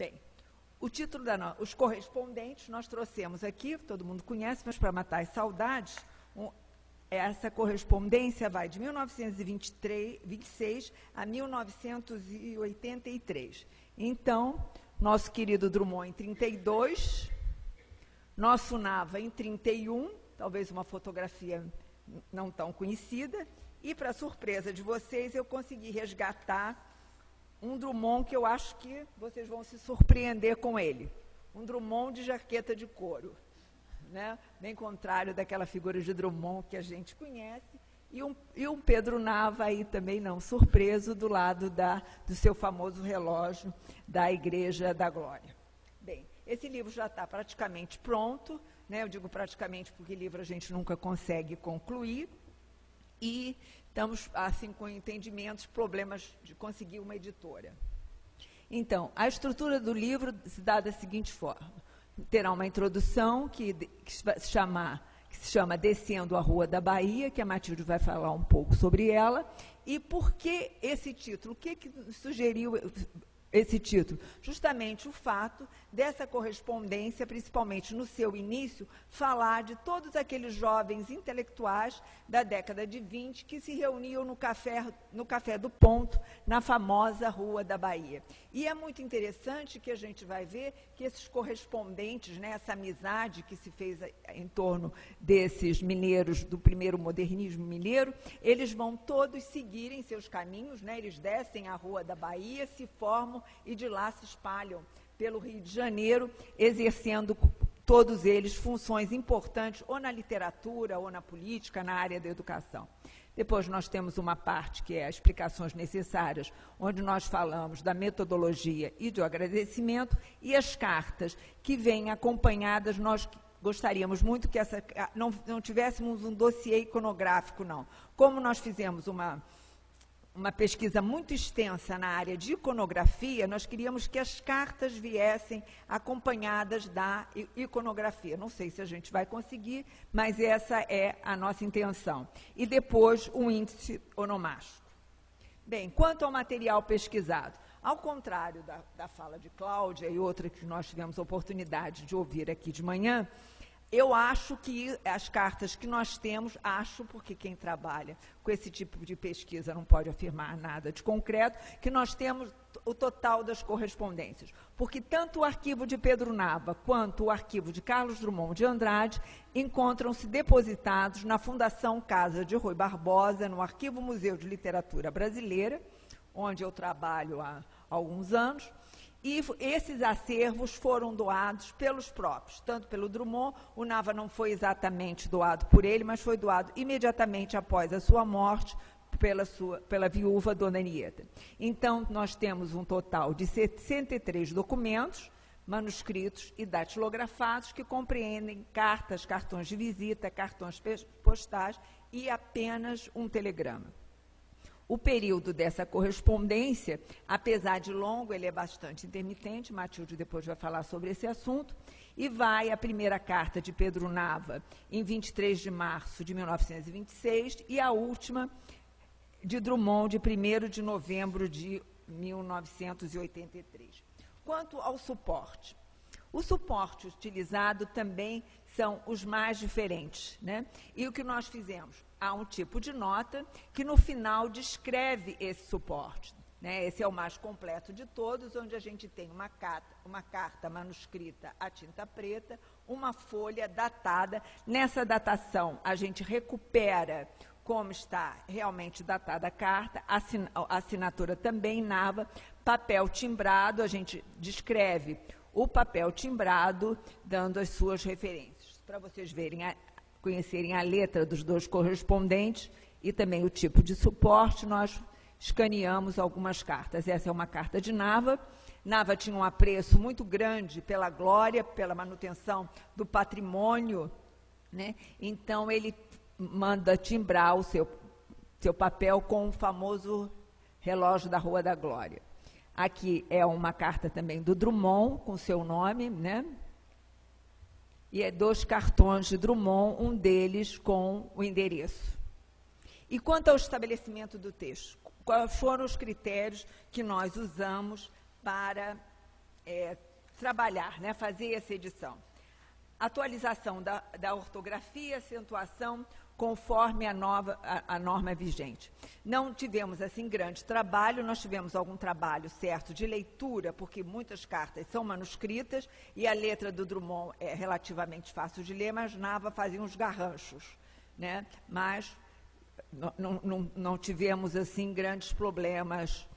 Bem, o título os correspondentes nós trouxemos aqui, todo mundo conhece, mas para matar as saudades, essa correspondência vai de 1926 a 1983. Então, nosso querido Drummond em 32, nosso Nava em 31, talvez uma fotografia não tão conhecida, e, para surpresa de vocês, eu consegui resgatar um Drummond que eu acho que vocês vão se surpreender com ele. Um Drummond de jaqueta de couro, né? Bem contrário daquela figura de Drummond que a gente conhece, e um Pedro Nava aí também não surpreso do lado do seu famoso relógio da Igreja da Glória. Bem, esse livro já está praticamente pronto, né? Eu digo praticamente porque livro a gente nunca consegue concluir, e estamos, assim, com entendimentos, problemas de conseguir uma editora. Então, a estrutura do livro se dá da seguinte forma. Terá uma introdução que se chama Descendo a Rua da Bahia, que a Matilde vai falar um pouco sobre ela. E por que esse título? O que sugeriu esse título? Justamente o fato dessa correspondência, principalmente no seu início, falar de todos aqueles jovens intelectuais da década de 20 que se reuniam no Café do Ponto, na famosa Rua da Bahia. E é muito interessante que a gente vai ver que esses correspondentes, né, essa amizade que se fez em torno desses mineiros do primeiro modernismo mineiro, eles vão todos seguirem seus caminhos, né, eles descem a Rua da Bahia, se formam e de lá se espalham pelo Rio de Janeiro, exercendo todos eles funções importantes ou na literatura, ou na política, na área da educação. Depois nós temos uma parte que é as explicações necessárias, onde nós falamos da metodologia e do agradecimento, e as cartas que vêm acompanhadas. Nós gostaríamos muito que não tivéssemos um dossiê iconográfico, não. Como nós fizemos uma pesquisa muito extensa na área de iconografia, nós queríamos que as cartas viessem acompanhadas da iconografia. Não sei se a gente vai conseguir, mas essa é a nossa intenção. E depois, um índice onomástico. Bem, quanto ao material pesquisado, ao contrário da fala de Cláudia e outra que nós tivemos a oportunidade de ouvir aqui de manhã, eu acho que as cartas que nós temos, porque quem trabalha com esse tipo de pesquisa não pode afirmar nada de concreto, que nós temos o total das correspondências. Porque tanto o arquivo de Pedro Nava quanto o arquivo de Carlos Drummond de Andrade encontram-se depositados na Fundação Casa de Rui Barbosa, no Arquivo Museu de Literatura Brasileira, onde eu trabalho há alguns anos. E esses acervos foram doados pelos próprios, tanto pelo Drummond. O Nava não foi exatamente doado por ele, mas foi doado imediatamente após a sua morte pela viúva Dona Anieta. Então, nós temos um total de 63 documentos, manuscritos e datilografados, que compreendem cartas, cartões de visita, cartões postais e apenas um telegrama. O período dessa correspondência, apesar de longo, ele é bastante intermitente. Matilde depois vai falar sobre esse assunto. E vai a primeira carta de Pedro Nava em 23 de março de 1926 e a última de Drummond de 1º de novembro de 1983. Quanto ao suporte, o suporte utilizado também são os mais diferentes, né? E o que nós fizemos? Há um tipo de nota que no final descreve esse suporte, né? Esse é o mais completo de todos, onde a gente tem uma carta manuscrita a tinta preta, uma folha datada. Nessa datação, a gente recupera como está realmente datada a carta, a assinatura também Nava, papel timbrado, a gente descreve o papel timbrado, dando as suas referências, para vocês conhecerem a letra dos dois correspondentes e também o tipo de suporte. Nós escaneamos algumas cartas. Essa é uma carta de Nava. Nava tinha um apreço muito grande pela glória, pela manutenção do patrimônio, né? Então, ele manda timbrar o seu papel com o famoso relógio da Rua da Glória. Aqui é uma carta também do Drummond, com seu nome, né? E é 2 cartões de Drummond, um deles com o endereço. E quanto ao estabelecimento do texto, quais foram os critérios que nós usamos para trabalhar, né, fazer essa edição. Atualização da ortografia, acentuação, conforme a norma vigente. Não tivemos, assim, grande trabalho, nós tivemos algum trabalho certo de leitura, porque muitas cartas são manuscritas, e a letra do Drummond é relativamente fácil de ler, mas Nava fazia uns garranchos, né? Mas não tivemos, assim, grandes problemas,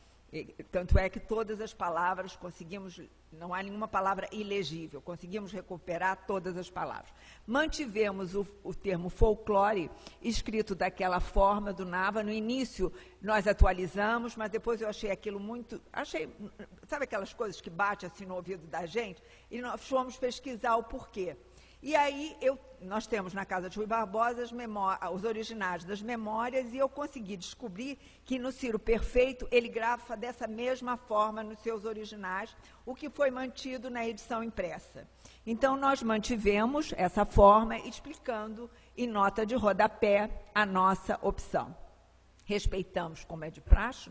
tanto é que todas as palavras conseguimos, não há nenhuma palavra ilegível, conseguimos recuperar todas as palavras. Mantivemos o termo folclore escrito daquela forma do Nava. No início nós atualizamos, mas depois eu achei aquilo muito... sabe aquelas coisas que batem assim no ouvido da gente? E nós fomos pesquisar o porquê. E aí, nós temos na Casa de Rui Barbosa os originais das memórias, e eu consegui descobrir que no Ciro Perfeito ele grafa dessa mesma forma nos seus originais, o que foi mantido na edição impressa. Então, nós mantivemos essa forma, explicando em nota de rodapé a nossa opção. Respeitamos, como é de praxe,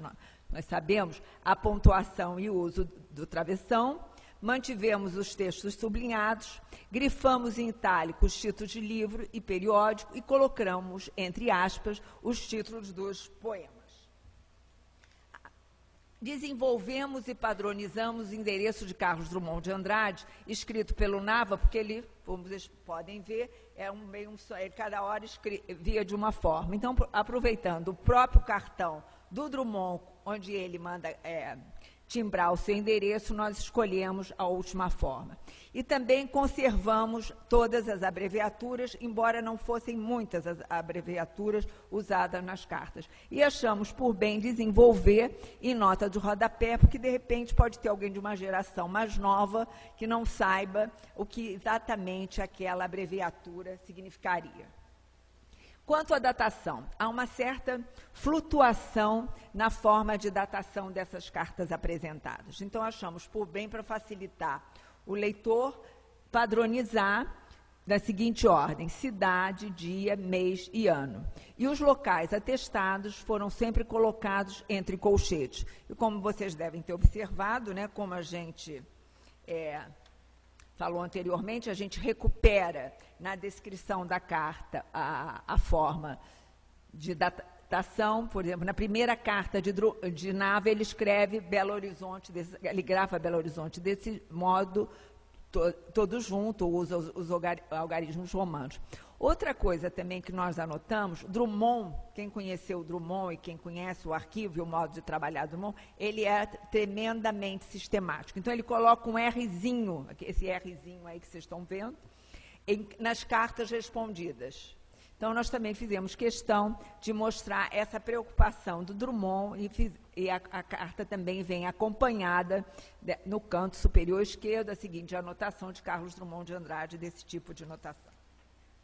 nós sabemos, a pontuação e o uso do travessão. Mantivemos os textos sublinhados, grifamos em itálico os títulos de livro e periódico e colocamos, entre aspas, os títulos dos poemas. Desenvolvemos e padronizamos o endereço de Carlos Drummond de Andrade, escrito pelo Nava, porque ele, como vocês podem ver, cada hora escrevia de uma forma. Então, aproveitando o próprio cartão do Drummond, onde ele manda... timbrar o seu endereço, nós escolhemos a última forma. E também conservamos todas as abreviaturas, embora não fossem muitas as abreviaturas usadas nas cartas. E achamos por bem desenvolver em nota de rodapé, porque, de repente, pode ter alguém de uma geração mais nova que não saiba o que exatamente aquela abreviatura significaria. Quanto à datação, há uma certa flutuação na forma de datação dessas cartas apresentadas. Então, achamos por bem, para facilitar o leitor, padronizar da seguinte ordem: cidade, dia, mês e ano. E os locais atestados foram sempre colocados entre colchetes. E como vocês devem ter observado, né, como a gente... falou anteriormente, a gente recupera na descrição da carta a forma de datação. Por exemplo, na primeira carta de Nava, ele escreve Belo Horizonte, ele grafa Belo Horizonte desse modo, todo junto, usa os algarismos romanos. Outra coisa também que nós anotamos, Drummond, quem conheceu o Drummond e quem conhece o arquivo e o modo de trabalhar do Drummond, ele é tremendamente sistemático. Então, ele coloca um Rzinho, esse Rzinho aí que vocês estão vendo, nas cartas respondidas. Então, nós também fizemos questão de mostrar essa preocupação do Drummond, e a carta também vem acompanhada, no canto superior esquerdo, a seguinte anotação de Carlos Drummond de Andrade, desse tipo de notação.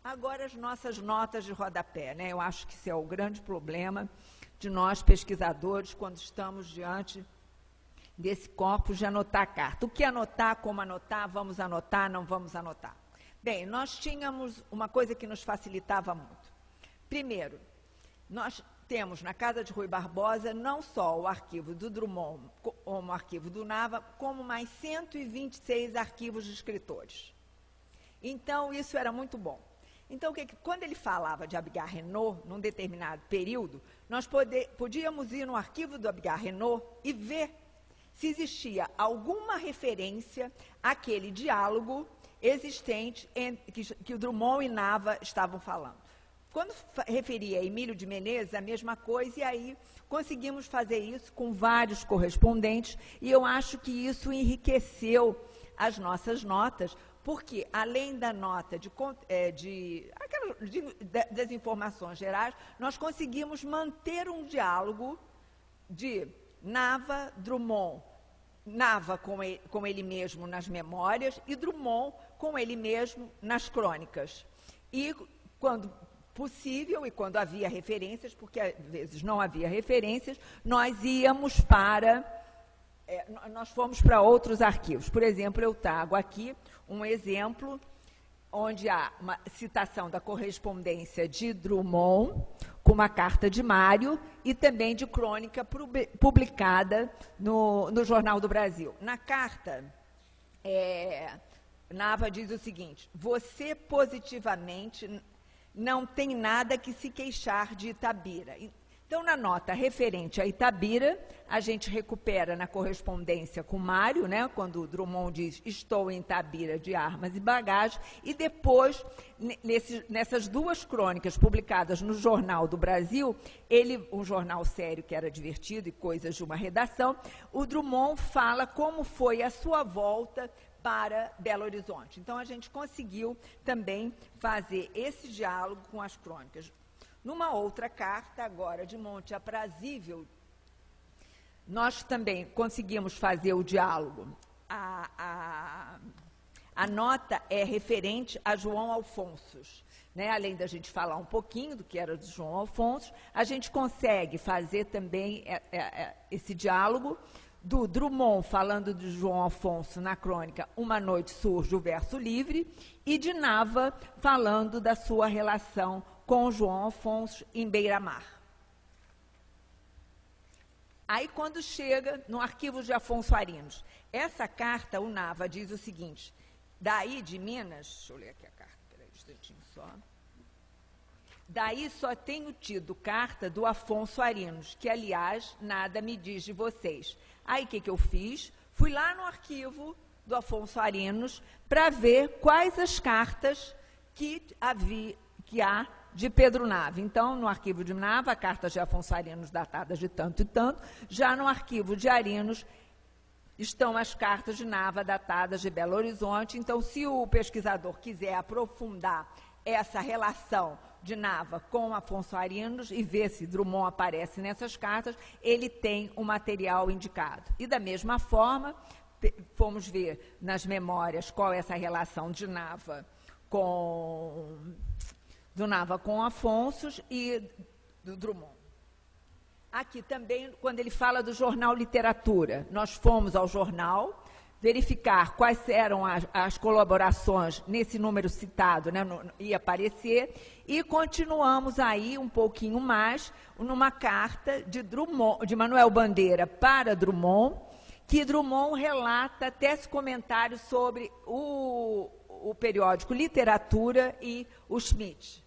Agora, as nossas notas de rodapé, né? Eu acho que esse é o grande problema de nós, pesquisadores, quando estamos diante desse corpus de anotar a carta. O que anotar, como anotar, vamos anotar, não vamos anotar. Bem, nós tínhamos uma coisa que nos facilitava muito. Primeiro, nós temos na Casa de Rui Barbosa não só o arquivo do Drummond, como o arquivo do Nava, como mais 126 arquivos de escritores. Então, isso era muito bom. Então, quando ele falava de Abgar Renaud, num determinado período, nós podíamos ir no arquivo do Abgar Renaud e ver se existia alguma referência àquele diálogo existente que o Drummond e Nava estavam falando. Quando referia a Emílio de Menezes, a mesma coisa, e aí conseguimos fazer isso com vários correspondentes, e eu acho que isso enriqueceu as nossas notas, porque, além da nota das informações gerais, nós conseguimos manter um diálogo de Nava, Drummond, Nava com ele mesmo nas memórias e Drummond com ele mesmo nas crônicas. E, quando possível, e quando havia referências, porque às vezes não havia referências, nós fomos para outros arquivos. Por exemplo, eu trago aqui um exemplo onde há uma citação da correspondência de Drummond com uma carta de Mário e também de crônica publicada no Jornal do Brasil. Na carta Nava diz o seguinte: você positivamente não tem nada que se queixar de Itabira. Então, na nota referente a Itabira, a gente recupera na correspondência com Mário, né, quando o Drummond diz, estou em Itabira de armas e bagagem, e depois, nessas duas crônicas publicadas no Jornal do Brasil, um jornal sério que era divertido e coisas de uma redação, o Drummond fala como foi a sua volta para Belo Horizonte. Então, a gente conseguiu também fazer esse diálogo com as crônicas. Numa outra carta, agora de Monte Aprazível, nós também conseguimos fazer o diálogo. A nota é referente a João Alfonsos. Né? Além da gente falar um pouquinho do que era de João Alfonsos, a gente consegue fazer também esse diálogo do Drummond falando de João Afonso na crônica Uma Noite Surge o Verso Livre, e de Nava falando da sua relação com João Afonso em Beira-Mar. Aí, quando chega no arquivo de Afonso Arinos, essa carta, o Nava diz o seguinte, daí de Minas, deixa eu ler aqui a carta, peraí um instantinho só. Daí só tenho tido carta do Afonso Arinos, que, aliás, nada me diz de vocês. Aí, o que eu fiz? Fui lá no arquivo do Afonso Arinos para ver quais as cartas que há de Pedro Nava. Então, no arquivo de Nava, cartas de Afonso Arinos datadas de tanto e tanto. Já no arquivo de Arinos estão as cartas de Nava datadas de Belo Horizonte. Então, se o pesquisador quiser aprofundar essa relação de Nava com Afonso Arinos e ver se Drummond aparece nessas cartas, ele tem o material indicado. E, da mesma forma, fomos ver nas memórias qual é essa relação de Nava do Nava com Afonso e do Drummond. Aqui também, quando ele fala do jornal Literatura, nós fomos ao jornal verificar quais eram as colaborações nesse número citado, né, ia aparecer, e continuamos aí um pouquinho mais numa carta de Manuel Bandeira para Drummond, que Drummond relata tece comentários sobre o periódico Literatura e o Schmidt.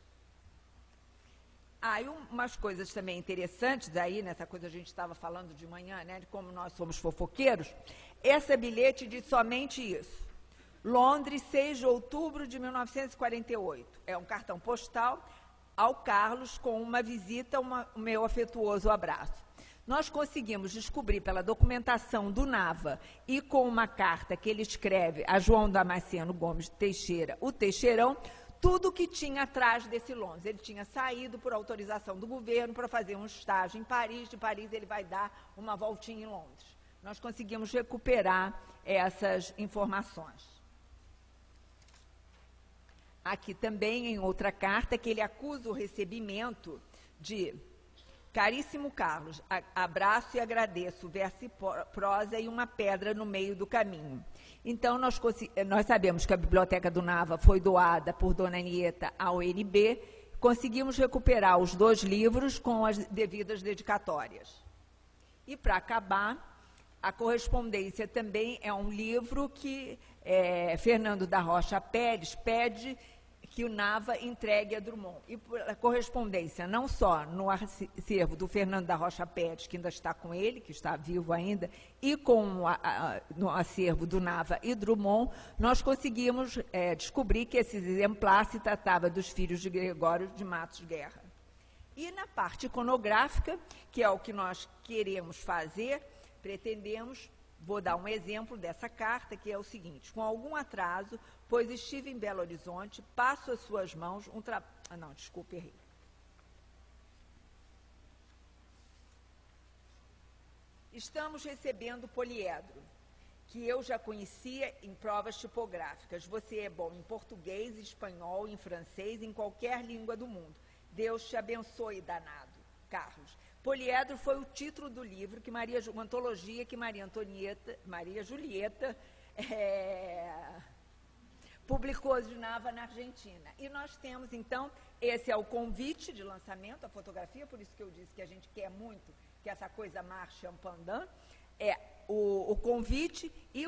Aí umas coisas também interessantes aí, nessa coisa a gente estava falando de manhã, né, de como nós somos fofoqueiros. Esse bilhete diz somente isso. Londres, 6 de outubro de 1948. É um cartão postal ao Carlos com uma visita, um meu afetuoso abraço. Nós conseguimos descobrir pela documentação do Nava e com uma carta que ele escreve a João Damasceno Gomes Teixeira, o Teixeirão, tudo o que tinha atrás desse Londres. Ele tinha saído por autorização do governo para fazer um estágio em Paris, de Paris ele vai dar uma voltinha em Londres. Nós conseguimos recuperar essas informações. Aqui também, em outra carta, que ele acusa o recebimento de caríssimo Carlos, abraço e agradeço, verso e prosa e uma pedra no meio do caminho. Então, nós sabemos que a Biblioteca do Nava foi doada por Dona Anieta ao NB, conseguimos recuperar os 2 livros com as devidas dedicatórias. E, para acabar, a correspondência também é um livro que Fernando da Rocha Pérez pede que o Nava entregue a Drummond. E a correspondência, não só no acervo do Fernando da Rocha Pérez, que ainda está com ele, que está vivo ainda, e no acervo do Nava e Drummond, nós conseguimos descobrir que esse exemplar se tratava dos filhos de Gregório de Matos Guerra. E na parte iconográfica, que é o que nós queremos fazer, pretendemos, vou dar um exemplo dessa carta, que é o seguinte: com algum atraso, pois estive em Belo Horizonte, passo às suas mãos um trabalho... não, desculpe, errei. Estamos recebendo Poliedro, que eu já conhecia em provas tipográficas. Você é bom em português, espanhol, em francês, em qualquer língua do mundo. Deus te abençoe, danado. Carlos. Poliedro foi o título do livro, uma antologia que Maria Julieta publicou de Nava na Argentina. E nós temos, então, esse é o convite de lançamento, a fotografia, por isso que eu disse que a gente quer muito que essa coisa marche en pendant. o convite e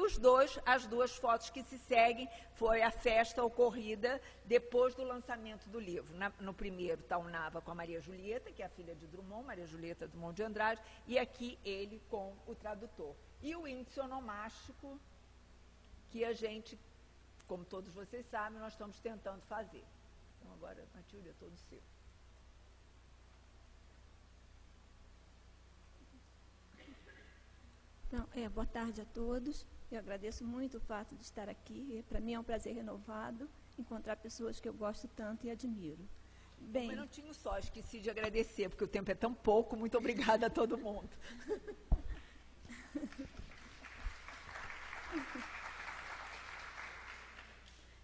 as duas fotos que se seguem foi a festa ocorrida depois do lançamento do livro. No primeiro está o Nava com a Maria Julieta, que é a filha de Drummond, Maria Julieta Drummond de Andrade, e aqui ele com o tradutor. E o índice onomástico, que a gente, como todos vocês sabem, nós estamos tentando fazer. Então agora, Matilde, é todo seu. Então, boa tarde a todos. Eu agradeço muito o fato de estar aqui. Para mim é um prazer renovado encontrar pessoas que eu gosto tanto e admiro. Bem, um minutinho só, esqueci de agradecer, porque o tempo é tão pouco. Muito obrigada a todo mundo.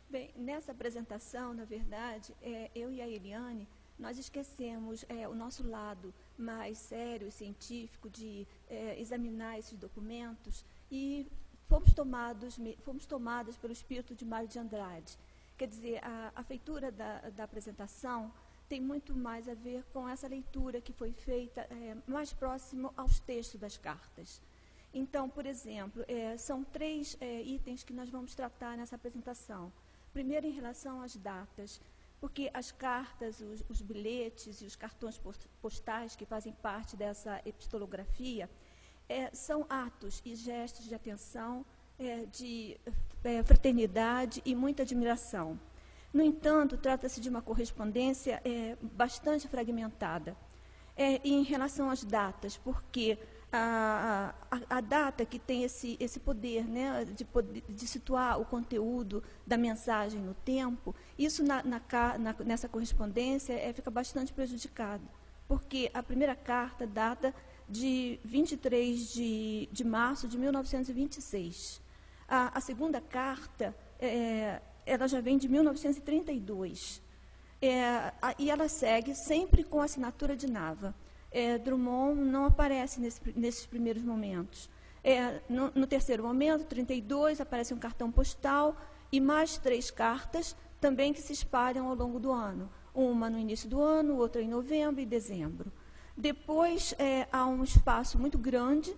Bem, nessa apresentação, na verdade, eu e a Eliane, nós esquecemos o nosso lado mais sério e científico de examinar esses documentos e fomos tomadas pelo espírito de Mário de Andrade. Quer dizer, a feitura da apresentação tem muito mais a ver com essa leitura que foi feita mais próximo aos textos das cartas. Então, por exemplo, são 3 itens que nós vamos tratar nessa apresentação. Primeiro, em relação às datas, porque as cartas, os bilhetes e os cartões postais que fazem parte dessa epistolografia são atos e gestos de atenção, de fraternidade e muita admiração. No entanto, trata-se de uma correspondência bastante fragmentada. Em relação às datas, porque a data que tem esse poder, né, de situar o conteúdo da mensagem no tempo, isso nessa correspondência fica bastante prejudicado, porque a primeira carta data de 23 de março de 1926. A segunda carta, ela já vem de 1932, e ela segue sempre com a assinatura de Nava. Drummond não aparece nesses primeiros momentos. No terceiro momento, 32, aparece um cartão postal e mais 3 cartas também que se espalham ao longo do ano. Uma no início do ano, outra em novembro e dezembro. Depois, há um espaço muito grande,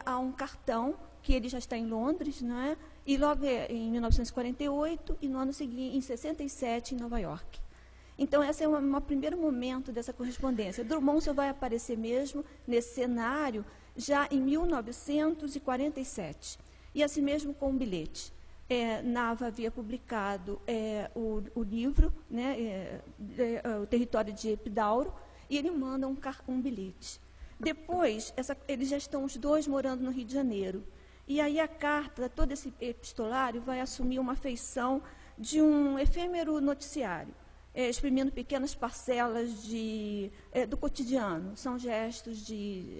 há um cartão, que ele já está em Londres, né? E logo em 1948 e no ano seguinte, em 67, em Nova York. Então, esse é um primeiro momento dessa correspondência. Drummond só vai aparecer mesmo nesse cenário já em 1947. E assim mesmo com o bilhete. Nava havia publicado o livro, né, O Território de Epidauro, e ele manda um bilhete. Depois, eles já estão os dois morando no Rio de Janeiro. E aí a carta, todo esse epistolário, vai assumir uma feição de um efêmero noticiário, exprimindo pequenas parcelas do cotidiano. São gestos de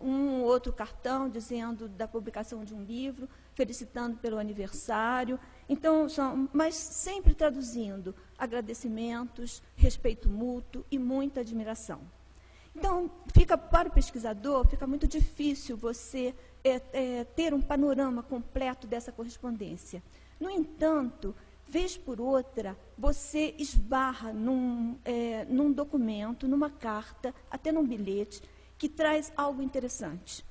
um outro cartão dizendo da publicação de um livro, felicitando pelo aniversário. Então, mas sempre traduzindo agradecimentos, respeito mútuo e muita admiração. Então, para o pesquisador, fica muito difícil você ter um panorama completo dessa correspondência. No entanto, vez por outra, você esbarra num documento, numa carta, até num bilhete, que traz algo interessante.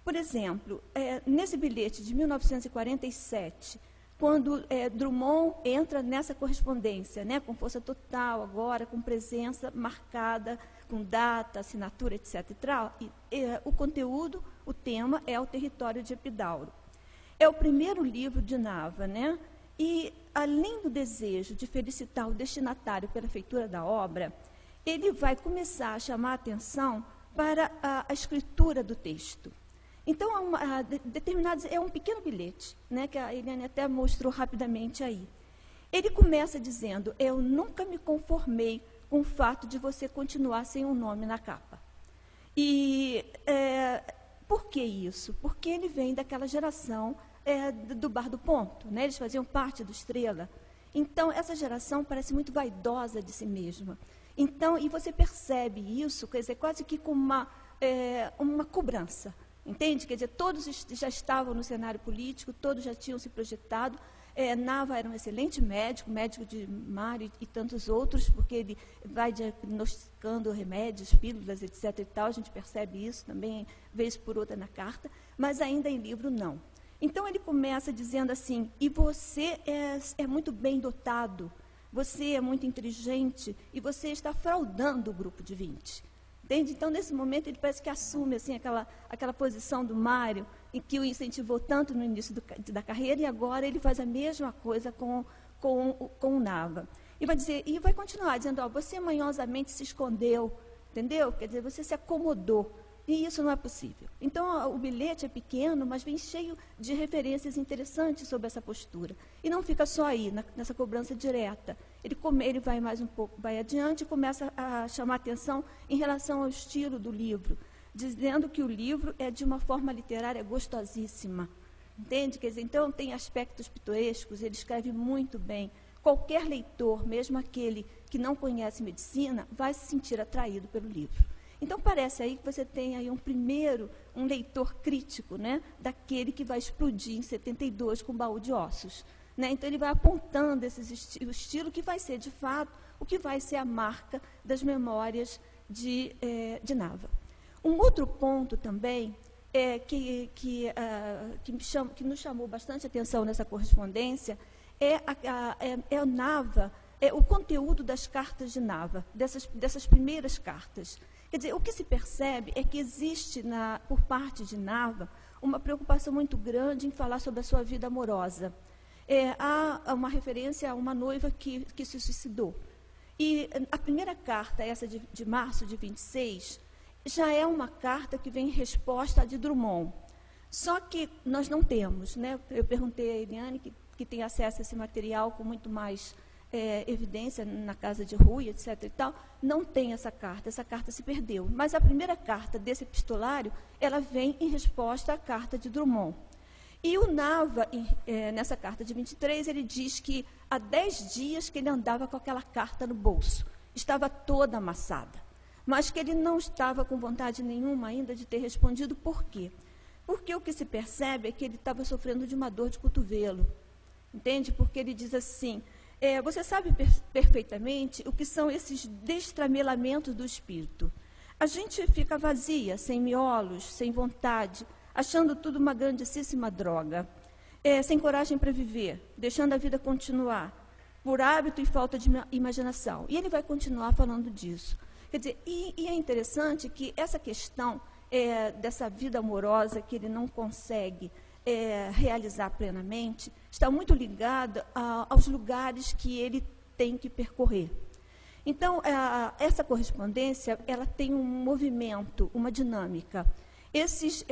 Por exemplo, nesse bilhete de 1947, quando Drummond entra nessa correspondência, né, com força total agora, com presença marcada, com data, assinatura, etc. O conteúdo, o tema, é o Território de Epidauro. É o primeiro livro de Nava, né? E, além do desejo de felicitar o destinatário pela feitura da obra, ele vai começar a chamar a atenção para a escritura do texto. Então, é um pequeno bilhete, né, que a Eliane até mostrou rapidamente aí. Ele começa dizendo: eu nunca me conformei com o fato de você continuar sem um nome na capa. E por que isso? Porque ele vem daquela geração do Bar do Ponto, né? Eles faziam parte do Estrela. Então, essa geração parece muito vaidosa de si mesma. Então, e você percebe isso, quer dizer, quase que com uma cobrança, entende? Quer dizer, todos já estavam no cenário político, todos já tinham se projetado, Nava era um excelente médico, médico de Mário e tantos outros, porque ele vai diagnosticando remédios, pílulas, etc. e tal, a gente percebe isso também, vez por outra na carta, mas ainda em livro não. Então ele começa dizendo assim, e você é muito bem dotado, você é muito inteligente e você está fraudando o grupo de 20. Entende? Então, nesse momento, ele parece que assume assim, aquela posição do Mário, em que o incentivou tanto no início da carreira, e agora ele faz a mesma coisa com o Nava. E vai dizer, e vai continuar dizendo, você manhosamente se escondeu, entendeu? Quer dizer, você se acomodou. E isso não é possível. Então, o bilhete é pequeno, mas vem cheio de referências interessantes sobre essa postura. E não fica só aí, nessa cobrança direta. Ele vai mais um pouco, vai adiante e começa a chamar atenção em relação ao estilo do livro, dizendo que o livro é de uma forma literária gostosíssima. Entende? Quer dizer, então, tem aspectos pitorescos, ele escreve muito bem. Qualquer leitor, mesmo aquele que não conhece medicina, vai se sentir atraído pelo livro. Então, parece aí que você tem aí um leitor crítico, né, daquele que vai explodir em 72 com Baú de Ossos. Né? Então, ele vai apontando o estilo que vai ser, de fato, o que vai ser a marca das memórias de Nava. Um outro ponto também que nos chamou bastante atenção nessa correspondência é Nava, o conteúdo das cartas de Nava, dessas primeiras cartas. Quer dizer, o que se percebe é que existe, por parte de Nava, uma preocupação muito grande em falar sobre a sua vida amorosa. Há uma referência a uma noiva que se suicidou. E a primeira carta, essa de março de 26, já é uma carta que vem em resposta à de Drummond. Só que nós não temos, né? Eu perguntei a Eliane, que tem acesso a esse material com muito mais evidência na casa de Rui, etc. e tal, não tem essa carta se perdeu. Mas a primeira carta desse epistolário, ela vem em resposta à carta de Drummond. E o Nava, nessa carta de 23, ele diz que há 10 dias que ele andava com aquela carta no bolso, estava toda amassada, mas que ele não estava com vontade nenhuma ainda de ter respondido. Por quê? Porque o que se percebe é que ele estava sofrendo de uma dor de cotovelo, entende? Porque ele diz assim, você sabe perfeitamente o que são esses destramelamentos do espírito. A gente fica vazia, sem miolos, sem vontade, achando tudo uma grandíssima droga, sem coragem para viver, deixando a vida continuar, por hábito e falta de imaginação. E ele vai continuar falando disso. Quer dizer, e é interessante que essa questão dessa vida amorosa que ele não consegue realizar plenamente, está muito ligada aos lugares que ele tem que percorrer. Então, essa correspondência, ela tem um movimento, uma dinâmica. Esses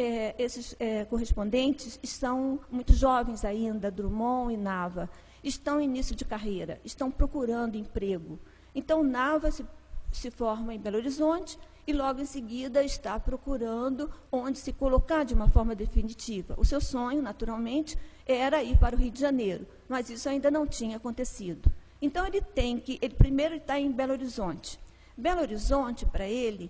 correspondentes são muito jovens ainda, Drummond e Nava, estão em início de carreira, estão procurando emprego. Então, Nava se forma em Belo Horizonte e logo em seguida está procurando onde se colocar de uma forma definitiva. O seu sonho, naturalmente, era ir para o Rio de Janeiro, mas isso ainda não tinha acontecido. Então, ele primeiro está em Belo Horizonte. Belo Horizonte, para ele,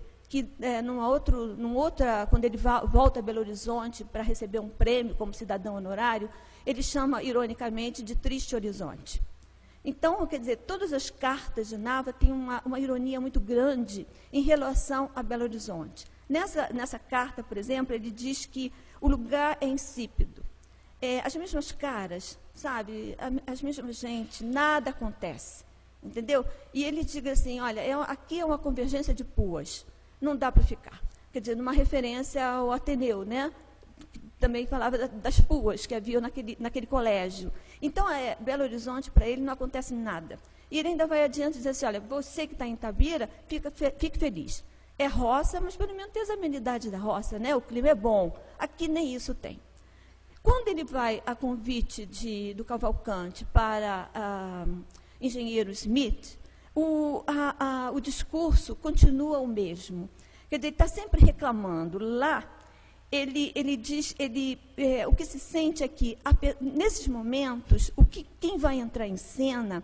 quando ele volta a Belo Horizonte para receber um prêmio como cidadão honorário, ele chama, ironicamente, de Triste Horizonte. Então, quer dizer, todas as cartas de Nava têm uma ironia muito grande em relação a Belo Horizonte. Nessa carta, por exemplo, ele diz que o lugar é insípido. As mesmas caras, sabe? As mesmas gente, nada acontece. Entendeu? E ele diz assim, olha, aqui é uma convergência de puas, não dá para ficar. Quer dizer, numa referência ao Ateneu, né? Também falava das puas que havia naquele colégio. Então, Belo Horizonte, para ele, não acontece nada. E ele ainda vai adiante e diz assim, olha, você que está em Itabira, fique feliz. É roça, mas pelo menos tem as amenidades da roça, né? O clima é bom. Aqui nem isso tem. Quando ele vai a convite do Cavalcante para Engenheiro Smith, o discurso continua o mesmo. Quer dizer, ele está sempre reclamando. Lá, ele diz, o que se sente é que, nesses momentos, quem vai entrar em cena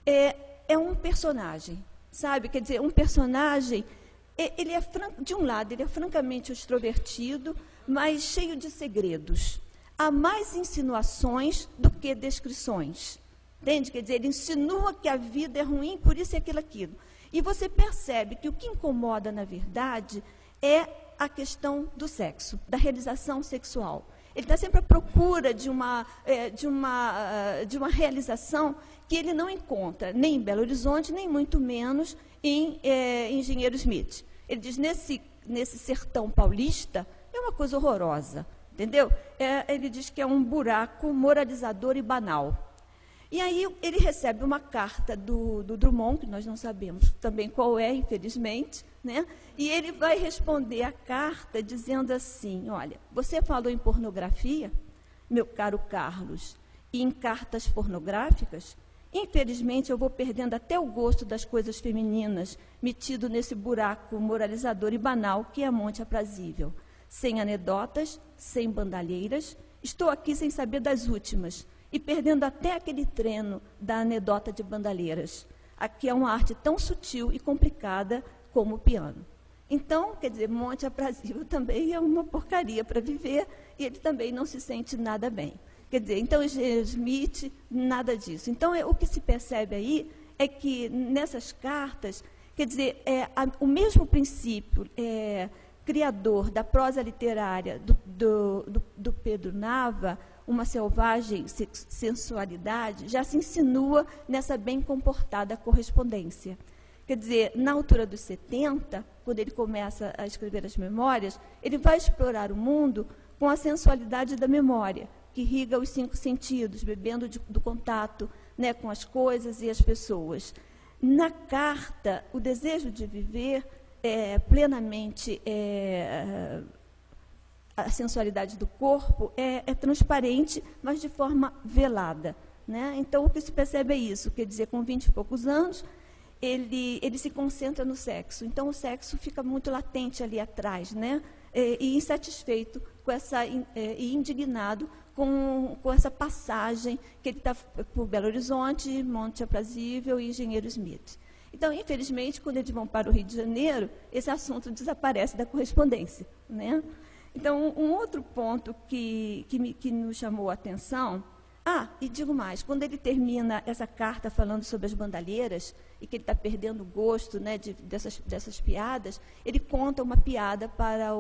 é um personagem, sabe? Quer dizer, um personagem, de um lado, ele é francamente extrovertido, mas cheio de segredos. há mais insinuações do que descrições. Entende? Quer dizer, ele insinua que a vida é ruim, por isso é aquilo. E você percebe que o que incomoda, na verdade, é a questão do sexo, da realização sexual. Ele está sempre à procura de uma realização que ele não encontra, nem em Belo Horizonte, nem muito menos em Engenheiro Smith. Ele diz, nesse sertão paulista, é uma coisa horrorosa, entendeu? Ele diz que é um buraco moralizador e banal. E aí ele recebe uma carta do Drummond, que nós não sabemos também qual é, infelizmente, né? E ele vai responder a carta dizendo assim, olha, você falou em pornografia, meu caro Carlos, e em cartas pornográficas? Infelizmente, eu vou perdendo até o gosto das coisas femininas, metido nesse buraco moralizador e banal que é Monte Aprazível. Sem anedotas, sem bandalheiras, estou aqui sem saber das últimas, e perdendo até aquele treino da anedota de bandaleiras. Aqui é uma arte tão sutil e complicada como o piano. Então, quer dizer, Monte Aprazível também é uma porcaria para viver, e ele também não se sente nada bem. Quer dizer, então, Smith, nada disso. Então, o que se percebe aí é que, nessas cartas, quer dizer, o mesmo princípio criador da prosa literária do Pedro Nava, uma selvagem sensualidade, já se insinua nessa bem comportada correspondência. Quer dizer, na altura dos 70, quando ele começa a escrever as memórias, ele vai explorar o mundo com a sensualidade da memória, que irriga os 5 sentidos, bebendo do contato, né, com as coisas e as pessoas. Na carta, o desejo de viver plenamente a sensualidade do corpo é transparente, mas de forma velada, né? Então, o que se percebe é isso, quer dizer, com 20 e poucos anos, ele se concentra no sexo. Então, o sexo fica muito latente ali atrás, né? E insatisfeito com e indignado com essa passagem que ele está por Belo Horizonte, Monte Aprazível e Engenheiro Smith. Então, infelizmente, quando eles vão para o Rio de Janeiro, esse assunto desaparece da correspondência, né? Então, um outro ponto que nos chamou a atenção... e digo mais, quando ele termina essa carta falando sobre as bandalheiras, e que ele está perdendo o gosto, né, dessas piadas, ele conta uma piada para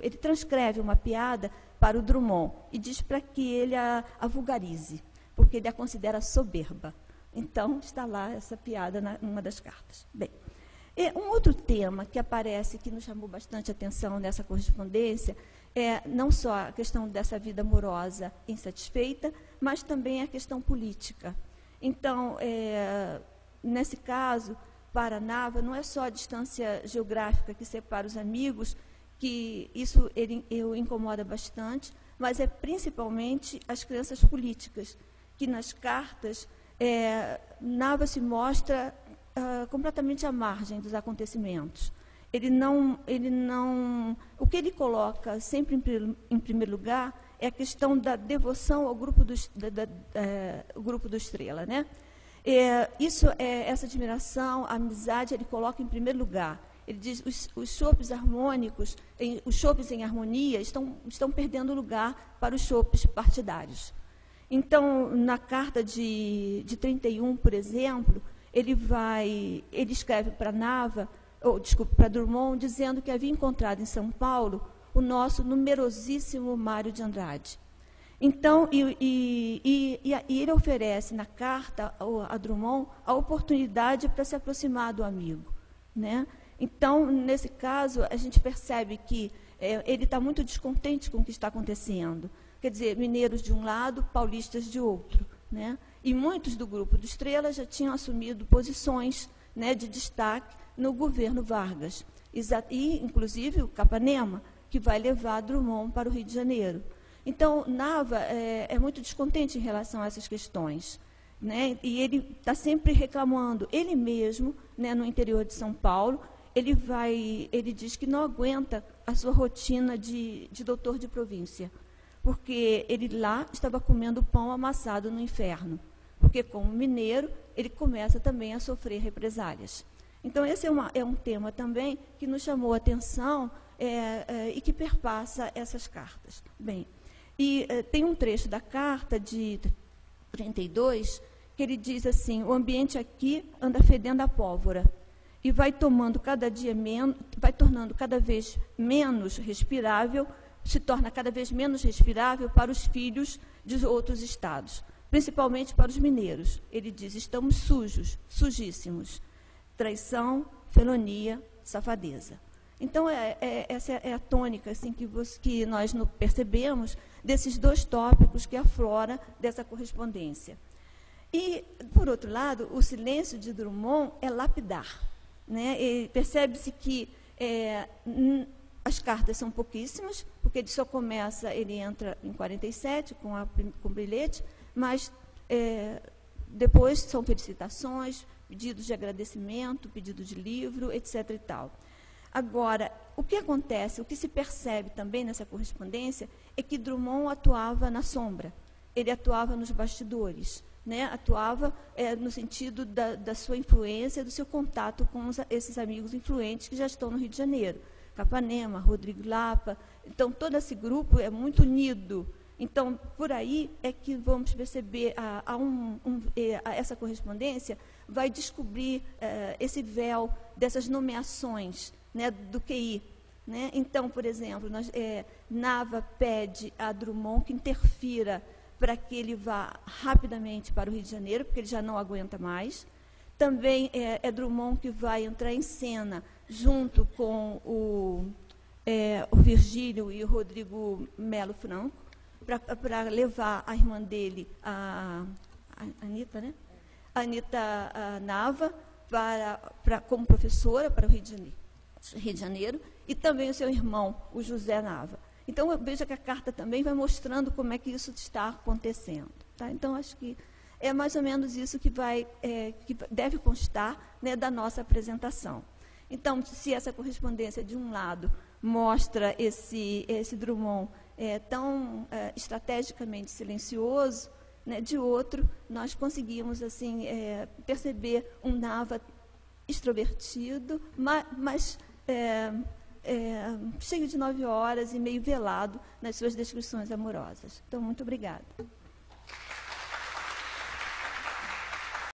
ele transcreve uma piada para o Drummond, e diz para que ele a vulgarize, porque ele a considera soberba. Então, está lá essa piada numa das cartas. Bem, um outro tema que aparece, que nos chamou bastante atenção nessa correspondência, não só a questão dessa vida amorosa insatisfeita, mas também a questão política. Então, nesse caso, para Nava, não é só a distância geográfica que separa os amigos, que isso o incomoda bastante, mas é principalmente as crenças políticas, que nas cartas Nava se mostra completamente à margem dos acontecimentos. O que ele coloca sempre em primeiro lugar é a questão da devoção ao grupo do Estrela, né? Essa admiração, a amizade, ele coloca em primeiro lugar. Ele diz os chopes harmônicos, os chopes em harmonia estão perdendo lugar para os chopes partidários. Então, na carta de 31, por exemplo, ele escreve para para Drummond, dizendo que havia encontrado em São Paulo o nosso numerosíssimo Mário de Andrade. Então, ele oferece na carta a Drummond a oportunidade para se aproximar do amigo, né? Então, nesse caso, a gente percebe que ele está muito descontente com o que está acontecendo. Quer dizer, mineiros de um lado, paulistas de outro, né? E muitos do grupo do Estrela já tinham assumido posições, né, de destaque no governo Vargas. E, inclusive, o Capanema, que vai levar Drummond para o Rio de Janeiro. Então, Nava é muito descontente em relação a essas questões, né? E ele está sempre reclamando. Ele mesmo, né, no interior de São Paulo, ele diz que não aguenta a sua rotina de doutor de província, porque ele lá estava comendo pão amassado no inferno, porque, como mineiro, ele começa também a sofrer represálias. Então, esse é um tema também que nos chamou a atenção e que perpassa essas cartas. Bem, E tem um trecho da carta de 32 que ele diz assim: o ambiente aqui anda fedendo a pólvora e vai tomando cada dia menos, vai tornando cada vez menos respirável, se torna cada vez menos respirável para os filhos de outros estados, principalmente para os mineiros. Ele diz: estamos sujos, sujíssimos. Traição, felonia, safadeza. Então, essa é a tônica assim, que nós percebemos desses dois tópicos que aflora dessa correspondência. E, por outro lado, o silêncio de Drummond é lapidar. Né? Percebe-se que as cartas são pouquíssimas, porque ele só começa, ele entra em 47 com o bilhete, mas depois são felicitações, pedidos de agradecimento, pedido de livro, etc. e tal. Agora, o que acontece, o que se percebe também nessa correspondência é que Drummond atuava na sombra, ele atuava nos bastidores, né? Atuava no sentido da sua influência, do seu contato com esses amigos influentes que já estão no Rio de Janeiro, Capanema, Rodrigo Lapa. Então, todo esse grupo é muito unido. Então, por aí é que vamos perceber, essa correspondência vai descobrir esse véu dessas nomeações, né, do QI. Né? Então, por exemplo, Nava pede a Drummond que interfira para que ele vá rapidamente para o Rio de Janeiro, porque ele já não aguenta mais. Também é Drummond que vai entrar em cena junto com o Virgílio e o Rodrigo Melo Franco, para levar a irmã dele, a Anita, né? A Anita Nava, como professora para o Rio de Janeiro, e também o seu irmão, o José Nava. Então, veja que a carta também vai mostrando como é que isso está acontecendo. Tá? Então, acho que é mais ou menos isso que deve constar, né, da nossa apresentação. Então, se essa correspondência, de um lado, mostra esse Drummond tão estrategicamente silencioso, né, de outro, nós conseguimos assim, perceber um Nava extrovertido, mas cheio de 9 horas e meio velado nas suas descrições amorosas. Então, muito obrigada.